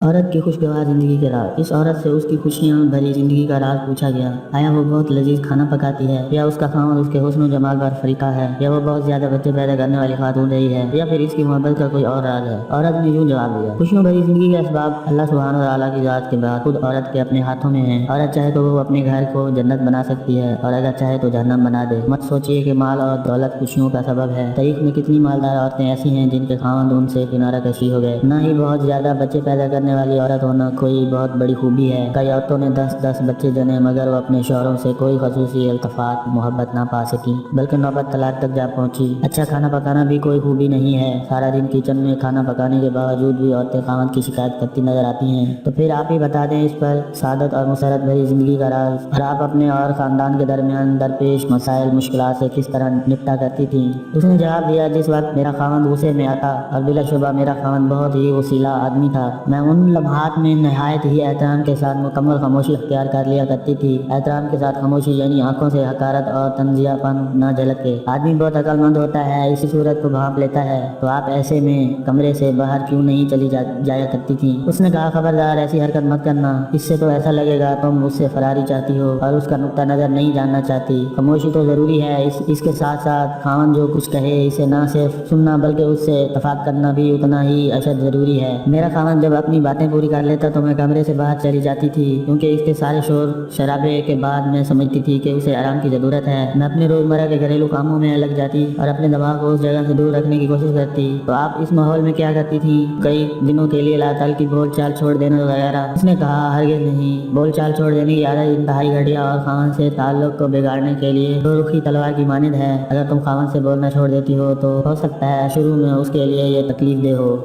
عورت کی خوشگوار زندگی کے راز۔ اس عورت سے اس کی خوشیاں بھری زندگی کا راز پوچھا گیا۔ آیا وہ بہت لذیذ کھانا پکاتی ہے، یا اس کا خاوند اس کے حسن و جمال پر فریقہ ہے، یا وہ بہت زیادہ بچے پیدا کرنے والی خاتون رہی ہے، یا پھر اس کی محبت کا کوئی اور راز ہے؟ عورت نے یوں جواب دیا، خوشیوں بھری زندگی کے اسباب اللہ سبحانہ و تعالیٰ کی ذات کے بعد خود عورت کے اپنے ہاتھوں میں ہیں۔ عورت چاہے تو وہ اپنے گھر کو جنت بنا سکتی ہے، اور اگر چاہے تو جہنم بنا دے۔ مت سوچیے کہ مال اور دولت خوشیوں کا سبب ہے۔ تاریخ میں کتنی مالدار عورتیں ایسی ہیں جن کے خاوند ان سے کنارہ کشی ہو گئے۔ نہ ہی بہت زیادہ بچے پیدا کرنے والی عورت ہونا کوئی بہت بڑی خوبی ہے۔ کئی عورتوں نے 10 بچے جنے، مگر وہ اپنے شوہروں سے کوئی خصوصی التفات محبت نہ پا سکی، بلکہ نوبت طلاق تک جا پہنچی۔ اچھا کھانا پکانا بھی کوئی خوبی نہیں ہے۔ سارا دن کچن میں کھانا پکانے کے باوجود بھی عورتیں خاوند کی شکایت کرتی نظر آتی ہیں۔ تو پھر آپ ہی بتا دیں اس پر سعادت اور مسرت بھری زندگی کا راز، اور آپ اپنے اور خاندان کے درمیان درپیش مسائل مشکلات سے کس طرح نپٹا کرتی تھیں؟ اس نے جواب دیا، جس وقت میرا خاوند غصے میں آتا، اور بلا شبہ میرا خاوند بہت ہی وسیلہ آدمی تھا، میں ان لمحات میں نہایت ہی احترام کے ساتھ مکمل خاموشی اختیار کر لیا کرتی تھی۔ احترام کے ساتھ خاموشی یعنی آنکھوں سے حقارت اور تنزیہ پن نہ جھلکے۔ آدمی بہت عقل مند ہوتا ہے، اسی صورت کو بھانپ لیتا ہے، تو آپ ایسے میں کمرے سے باہر کیوں نہیں چلی جایا کرتی تھیں؟ اس نے کہا، خبردار ایسی حرکت مت کرنا، اس سے تو ایسا لگے گا تم مجھ سے فراری چاہتی ہو اور اس کا نقطہ نظر نہیں جاننا چاہتی۔ خاموشی تو ضروری ہے، اس کے ساتھ ساتھ خاوند جو کچھ کہے اسے نہ صرف سننا بلکہ اس سے اتفاق کرنا بھی اتنا ہی اشد ضروری ہے۔ میرا خاوند جب اپنی باتیں پوری کر لیتا تو میں کمرے سے باہر چلی جاتی تھی، کیونکہ اس کے سارے شور شرابے کے بعد میں سمجھتی تھی کہ اسے آرام کی ضرورت ہے۔ میں اپنے روزمرہ کے گھریلو کاموں میں لگ جاتی اور اپنے دماغ کو اس جگہ سے دور رکھنے کی کوشش کرتی۔ تو آپ اس ماحول میں کیا کرتی تھیں؟ کئی دنوں کے لیے لا تعلقی بول چال چھوڑ دینا وغیرہ؟ اس نے کہا، ہرگز نہیں۔ بول چال چھوڑ دینے کی عادت انتہائی گھٹیا اور خاوند سے تعلق کو بگاڑنے کے لیے دو رخی تلوار کی مانند ہے۔ اگر تم خاوند سے بولنا چھوڑ دیتی ہو تو ہو سکتا ہے شروع میں اس کے لیے یہ تکلیف دہ ہو۔